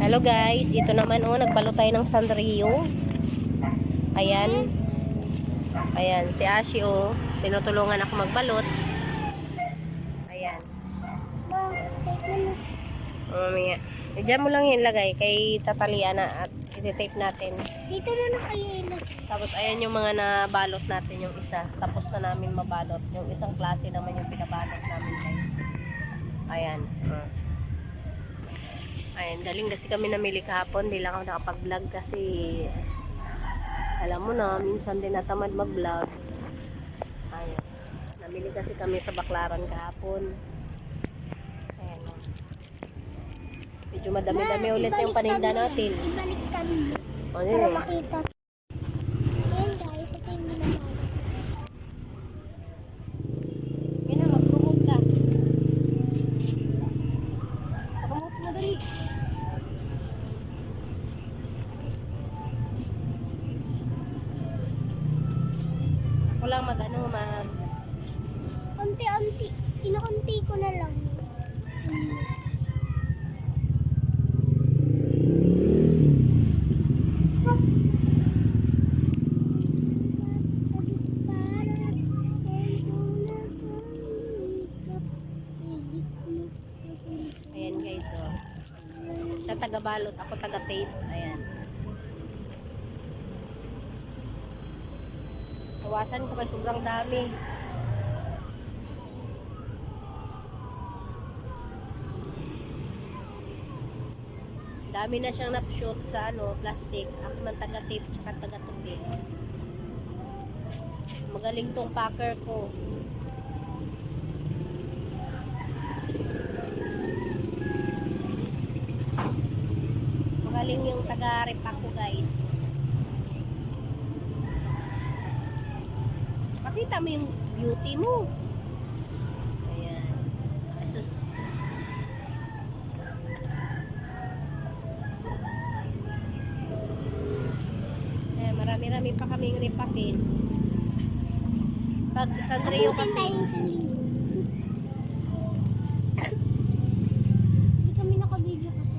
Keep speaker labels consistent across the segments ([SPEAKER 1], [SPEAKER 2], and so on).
[SPEAKER 1] Hello guys, ito naman nagbalot tayo ng Sanrio. Ayan. Ayan, si Ashi tinutulungan ako magbalot. Ayan. Mamaya. Diyan mo lang yung lagay kay tatalian na at i-tape natin.
[SPEAKER 2] Dito na kayo ilagay.
[SPEAKER 1] Tapos ayan yung mga nabalot natin yung isa. Tapos na namin mabalot. Yung isang klase naman yung pinabalot namin guys. Ayan. Ayan, galing kasi kami namili kahapon. Di lang ako nakapag-vlog kasi alam mo na, minsan din natamad mag-vlog. Ayan. Namili kasi kami sa Baclaran kahapon. Ayan. Medyo madami-dami ulit yung paninda natin.
[SPEAKER 2] Ibaliktad.
[SPEAKER 1] Ano
[SPEAKER 2] Para
[SPEAKER 1] yun?
[SPEAKER 2] makita. Ayan guys, ito yung binabalik.
[SPEAKER 1] Yan na, mag-promote ka. Promote na dali. Ako lang
[SPEAKER 2] Unti-unti. Kinukunti ko na lang.
[SPEAKER 1] Ayan guys, siya taga-balot, ako taga-tape. Ayan. Tawasan ko kasi sobrang dami. Dami na siyang nap-shoot sa plastic. Ako man taga-tape tsaka taga-tubig. Magaling tong packer ko. Magaling yung taga-repack ko guys. Pakita mo yung beauty mo. Ayan. Asus. Ayan, marami-rami pa kaming repakin. Pag Sanrio kasi
[SPEAKER 2] Hindi kami naka-video kasi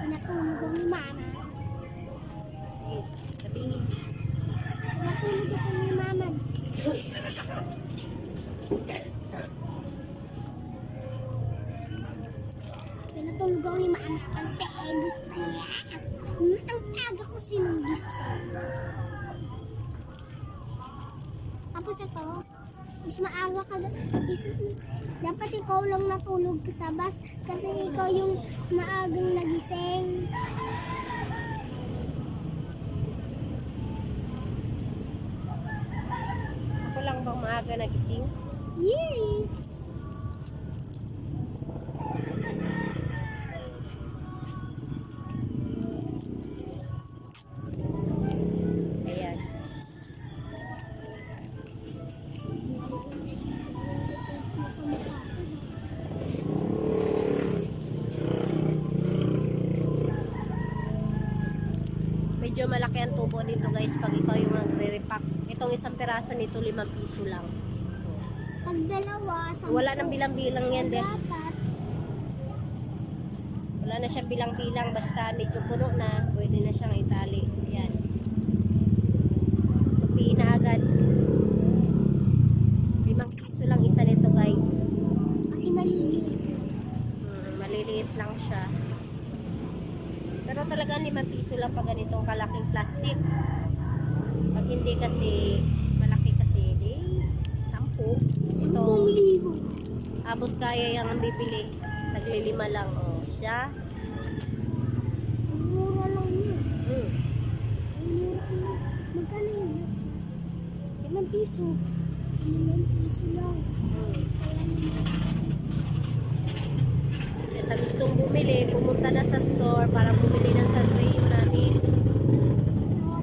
[SPEAKER 2] natulog ang mama.
[SPEAKER 1] sige, sabihin.
[SPEAKER 2] Natulog ako ni mama. Pinatulog ako ni mama kasi gusto niya. Ang aga ko sinunggis. Tapos ito, maaga ka dapat ikaw lang natulog sa bus kasi ikaw yung maagang nagising.
[SPEAKER 1] Ako lang bang maaga nagising?
[SPEAKER 2] Yes.
[SPEAKER 1] Ayan.
[SPEAKER 2] Sa mukha ko.
[SPEAKER 1] Medyo malaki ang tubo nito guys pag ikaw yung nagre-repack. Itong isang peraso nito 5 piso lang.
[SPEAKER 2] Pag dalawa, 10.
[SPEAKER 1] Wala nang bilang-bilang yan din.
[SPEAKER 2] Dapat,
[SPEAKER 1] Wala na siya bilang-bilang basta medyo puno na, pwede na siyang itali. Yan. Tupiin na agad. 5 piso lang isa nito guys.
[SPEAKER 2] kasi maliliit.
[SPEAKER 1] Maliliit lang siya. Pero talaga 5 piso lang pag ganitong kalaking plastic. Pag hindi kasi malaki kasi, 10. Ito,
[SPEAKER 2] 10,000.
[SPEAKER 1] abot kaya yung ang bibili. Tagli-5 lang. Siya.
[SPEAKER 2] Ang mura lang niya.
[SPEAKER 1] Hmm.
[SPEAKER 2] Ang mura lang. Magkano yan?
[SPEAKER 1] 5 piso.
[SPEAKER 2] 5 piso lang. Kaya
[SPEAKER 1] Kaya sa gustong bumili, pumunta na sa store para bumili ng Sanrio namin.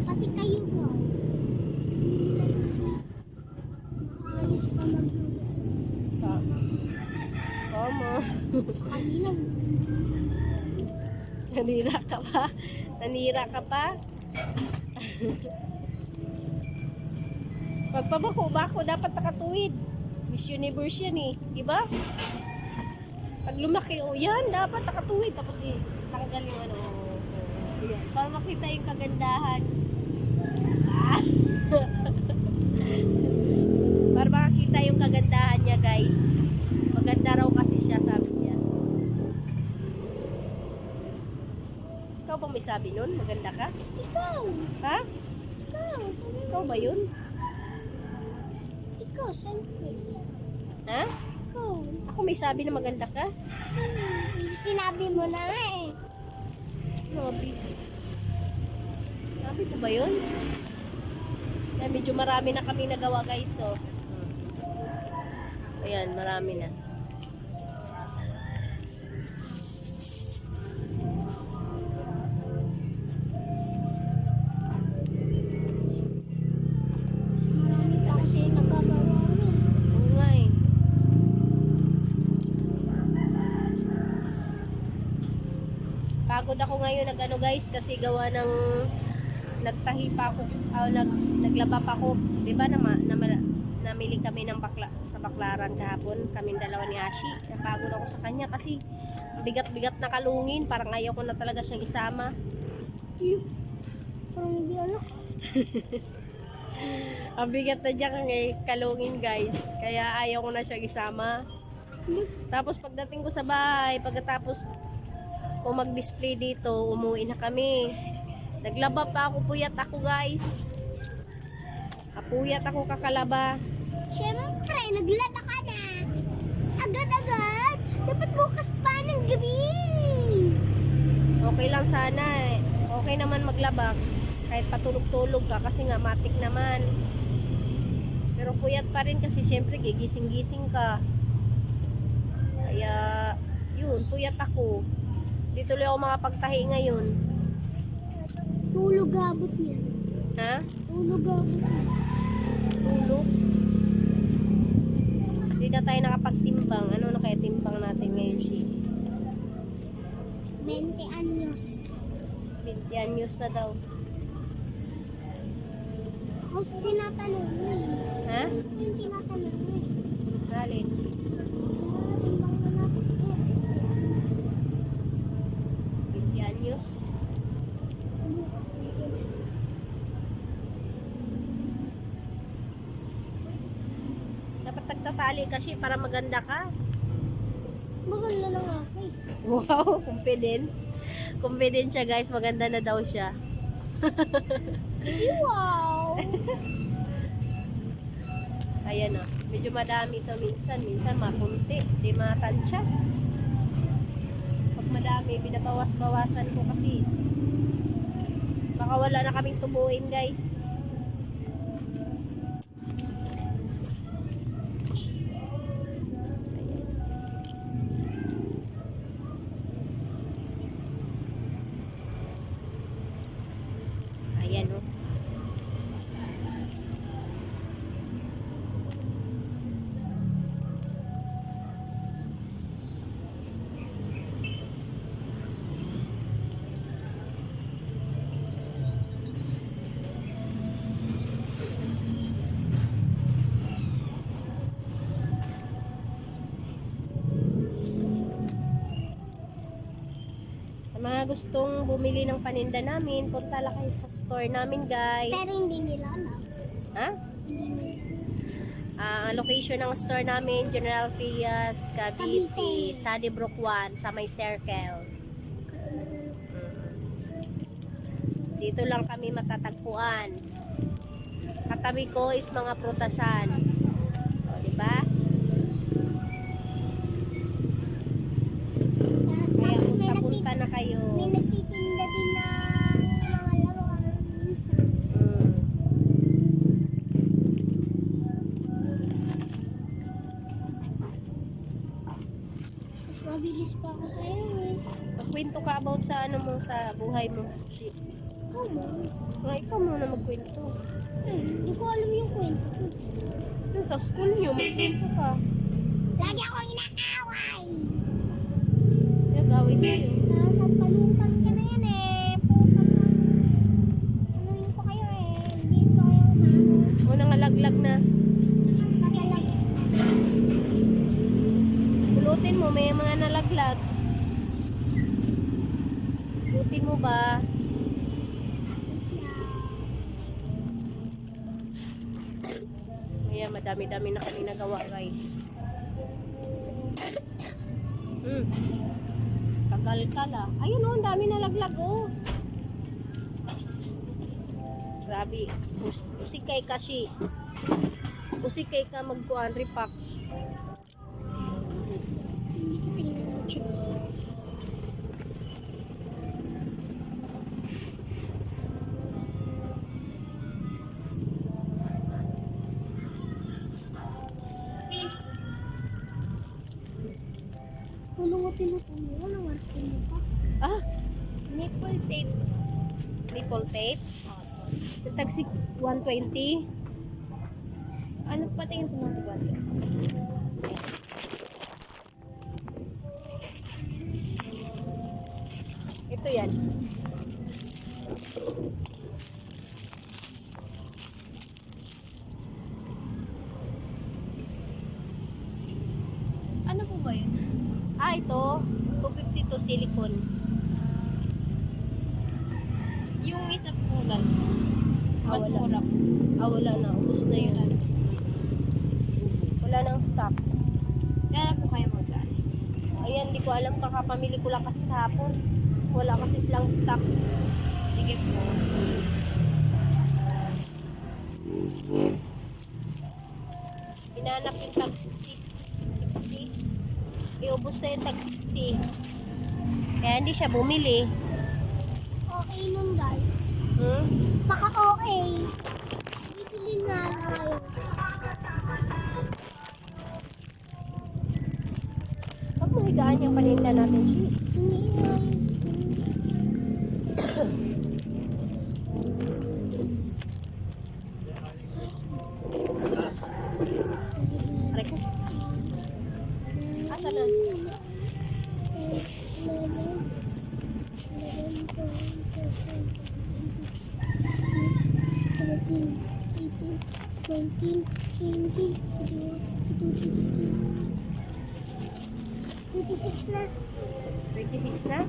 [SPEAKER 2] pati kayo guys. Bili na dito. Ayos pa
[SPEAKER 1] Como?
[SPEAKER 2] sa kanilang.
[SPEAKER 1] Nanira ka pa? Nanira ka pa? Pagpabako-bako dapat nakatuwid. Miss Universe yan eh. Diba? Pag lumaki, oh, yan, dapat nakatuwid. Tapos tanggal yung ano. Yan, para makita yung kagandahan. Ah. Para makita yung kagandahan niya, guys. Maganda raw kasi siya, sabi niya. Ikaw ba may sabi nun? Maganda ka?
[SPEAKER 2] Ikaw.
[SPEAKER 1] Ha?
[SPEAKER 2] Ikaw. Sabi
[SPEAKER 1] Ikaw ba yun?
[SPEAKER 2] ikaw, siyempre.
[SPEAKER 1] Ha?
[SPEAKER 2] Ikaw.
[SPEAKER 1] Ako may sabi na maganda ka?
[SPEAKER 2] Sinabi mo na nga eh.
[SPEAKER 1] Sabi. Sabi ko ba yun? Yan, medyo marami na kami nagawa, guys. So, ayan, marami na.
[SPEAKER 2] Marami pa kasi nagagawa mo eh.
[SPEAKER 1] Oo nga eh. Pagod ako ngayon nag-ano, guys, kasi gawa ng nagtahi pa ako, naglaba pa ako. 'Di ba namili kami ng sa baklaran kahapon, kaming dalawa ni Ashi. Napagod ako sa kanya kasi ang bigat-bigat na kalungin, parang ayaw ko na talaga siyang isama.
[SPEAKER 2] Parang hindi ano.
[SPEAKER 1] Ang bigat na dyan kang kalungin, guys. Kaya ayaw ko na siyang isama. Tapos pagdating ko sa bahay, pagkatapos ko mag-display dito, umuwi na kami. Naglaba pa ako, puyat ako, guys. Kapuyat ako kakalaba.
[SPEAKER 2] Siyempre, naglaba ka na. Agad-agad. Dapat bukas pa ng gabi.
[SPEAKER 1] Okay lang sana eh. Okay naman maglaba. Kahit patulog-tulog ka kasi nga matik naman. Pero puyat pa rin kasi syempre gigising-gising ka. Kaya yun, puyat ako. Di tuloy ako makapagtahi ngayon.
[SPEAKER 2] Tulog abot niya.
[SPEAKER 1] Ha?
[SPEAKER 2] Tulog abot niya.
[SPEAKER 1] Tulog? Hindi na tayo nakapagtimbang. Ano na kaya timbang natin ngayon, Shi?
[SPEAKER 2] 20 anyos.
[SPEAKER 1] 20 anyos na daw.
[SPEAKER 2] Ako tinatanong mo eh.
[SPEAKER 1] Ha?
[SPEAKER 2] Yung tinatanong mo eh.
[SPEAKER 1] Alin?
[SPEAKER 2] Timbang na natin ko.
[SPEAKER 1] 20 anyos?
[SPEAKER 2] Bukas may gabi.
[SPEAKER 1] Dapat nagtatali kasi para maganda ka.
[SPEAKER 2] Maganda lang ako eh.
[SPEAKER 1] Wow, confident. Confident siya, guys. Maganda na daw siya.
[SPEAKER 2] Wow!
[SPEAKER 1] Ayan o. Medyo madami to minsan. Minsan makunti. Di matansya. Pag madami, binabawas-bawasan ko kasi baka wala na kaming tubuin, guys. Ayan o. Sa mga gustong bumili ng paninda namin, punta lang kayo sa store namin, guys.
[SPEAKER 2] Pero hindi nila alam.
[SPEAKER 1] Ha? Ang location ng store namin, General Trias, Cavite,
[SPEAKER 2] Cavite.
[SPEAKER 1] Sunnybrook 1, sa may circle. Dito lang kami matatagpuan. Katabi ko is mga prutasan. O, diba? Kaya
[SPEAKER 2] Tapos
[SPEAKER 1] punta-punta na kayo.
[SPEAKER 2] may nagtitinda din ng mga laruan minsan.
[SPEAKER 1] Mm.
[SPEAKER 2] Tapos mabilis pa ako sa'yo eh.
[SPEAKER 1] Magkwento ka about sa ano mo, sa buhay mo. Shit.
[SPEAKER 2] Ikaw mo.
[SPEAKER 1] Ikaw muna magkwento.
[SPEAKER 2] Hindi ko alam yung kwento ko.
[SPEAKER 1] Yung sa school nyo, magkwento ka.
[SPEAKER 2] Lagi akong inaaway.
[SPEAKER 1] Kaya gawin sa'yo.
[SPEAKER 2] Sa palutan ka na yan eh. Puta mo. Ano yun ko kayo eh. Hindi ko kayo na ano.
[SPEAKER 1] O nangalaglag na.
[SPEAKER 2] Pagalag.
[SPEAKER 1] Pulutin mo, may mga nalag Ulitin mo ba? Ayan, madami-dami na kami nagawa, guys. Tagal ka la. Ayun, oh, ang dami nalaglag, oh. Grabe. Usikay kasi. Usikay ka magkuhan, repack.
[SPEAKER 2] Tulong mo pinutulo ng warkin mo pa.
[SPEAKER 1] Ah,
[SPEAKER 3] Nipple tape.
[SPEAKER 1] nipple tape. Tagsik 120.
[SPEAKER 3] Ano pa tingin po natin ba?
[SPEAKER 1] Ito yan.
[SPEAKER 3] Ano po ba yun?
[SPEAKER 1] Ah, ito. 250 to silicone.
[SPEAKER 3] Yung isa po ganun. Mas
[SPEAKER 1] wala.
[SPEAKER 3] mura po.
[SPEAKER 1] Ah, wala na. Ubus na yun. Wala nang stock.
[SPEAKER 3] Kaya po kayo mag-galing.
[SPEAKER 1] Ayan, di ko alam. Kakapamili ko lang kasi hapon. Wala kasi silang stock.
[SPEAKER 3] Sige po.
[SPEAKER 1] Pinanap yung tag 60. Iubos na yung tag 60. Kaya hindi siya bumili.
[SPEAKER 2] Okay nun guys.
[SPEAKER 1] Hmm?
[SPEAKER 2] Baka okay. Bibili nga na kayo.
[SPEAKER 1] Pag mahigaan yung paninda natin, Shi. Aray ko. Asa na?
[SPEAKER 2] 26 na.
[SPEAKER 1] 26 na?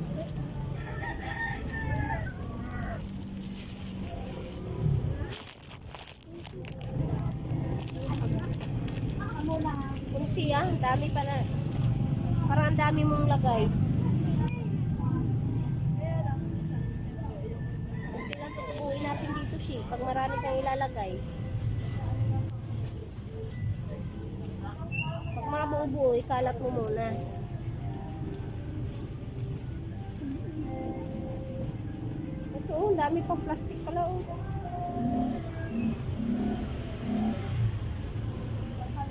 [SPEAKER 1] Kunti ah, ang dami pa na. Parang ang dami mong lagay. Kunti lang tutubuin natin dito, Shi. Pag marami kang ilalagay. Pag mga buo-buo, ikalat mo muna. Ito, oh, ang dami pang plastic pala, oh.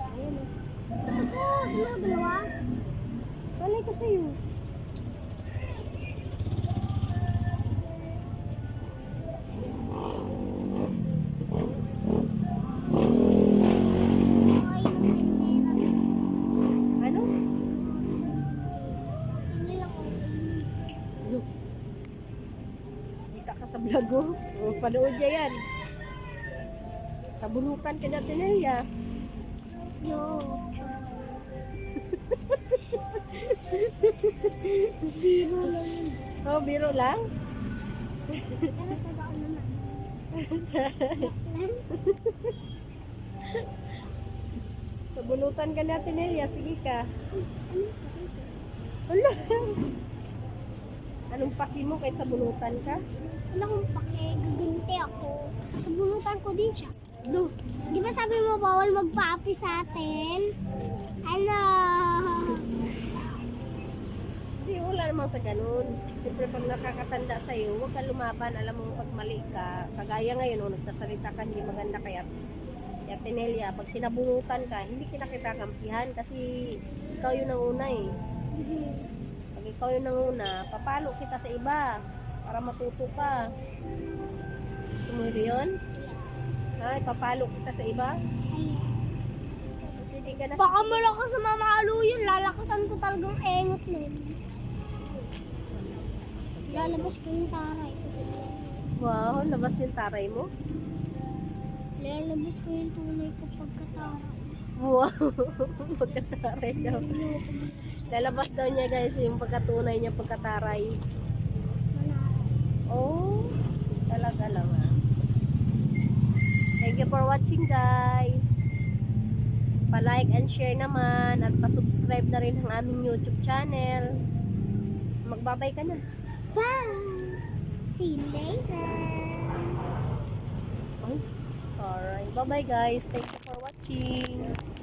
[SPEAKER 1] Ayan, oh.
[SPEAKER 2] Ito, dalawa.
[SPEAKER 1] Balay ko sa'yo.
[SPEAKER 2] Okay, nagtindera.
[SPEAKER 1] Ano?
[SPEAKER 2] Sa akin nila okay.
[SPEAKER 1] Kita ka sa vlog, oh. Oh, panood niya yan. Sa bunukan ka natin na ya.
[SPEAKER 2] Yo. Biro lang yun.
[SPEAKER 1] Oh, biro lang.
[SPEAKER 2] Pero totoo naman.
[SPEAKER 1] Sa bunutan ka natin, Elia. Sige ka.
[SPEAKER 2] Ano pa rin?
[SPEAKER 1] Wala. Anong paki mo kahit sa bunutan ka?
[SPEAKER 2] Wala kong pake, gaganti ako. Sasabunutan ko din siya.
[SPEAKER 1] No.
[SPEAKER 2] Di ba sabi mo bawal magpa-api sa atin? Ano?
[SPEAKER 1] Hindi, wala namang sa ganun. Siyempre, pag nakakatanda sa'yo, huwag ka lumaban. Alam mo, pag mali ka, kagaya ngayon, oh, nagsasalita ka, hindi maganda kaya Tinelia, pag sinabunutan ka, hindi kita kampihan kasi ikaw yun ang una eh. Pag ikaw yun ang una, papalo kita sa iba para matuto ka. Gusto mo yun? Ay, papalo kita sa iba?
[SPEAKER 2] Ay,
[SPEAKER 1] Kasi hindi ka na...
[SPEAKER 2] baka malakas sa mamalo yun. Lalakasan ko talagang engot na yun. Lalabas ko yung taray.
[SPEAKER 1] Wow, labas yung taray mo?
[SPEAKER 2] Lalabas ko yung tunay ko pagkataray.
[SPEAKER 1] Wow, pagkataray daw. Lalabas daw niya guys yung pagkatunay niya pagkataray.
[SPEAKER 2] Manalo.
[SPEAKER 1] Oh, talaga lang ah. Thank you for watching guys. Pa-like and share naman at pa-subscribe na rin ang aming YouTube channel. Magbabay ka na.
[SPEAKER 2] Bye! See you later!
[SPEAKER 1] Alright. Bye-bye guys. Thank you for watching.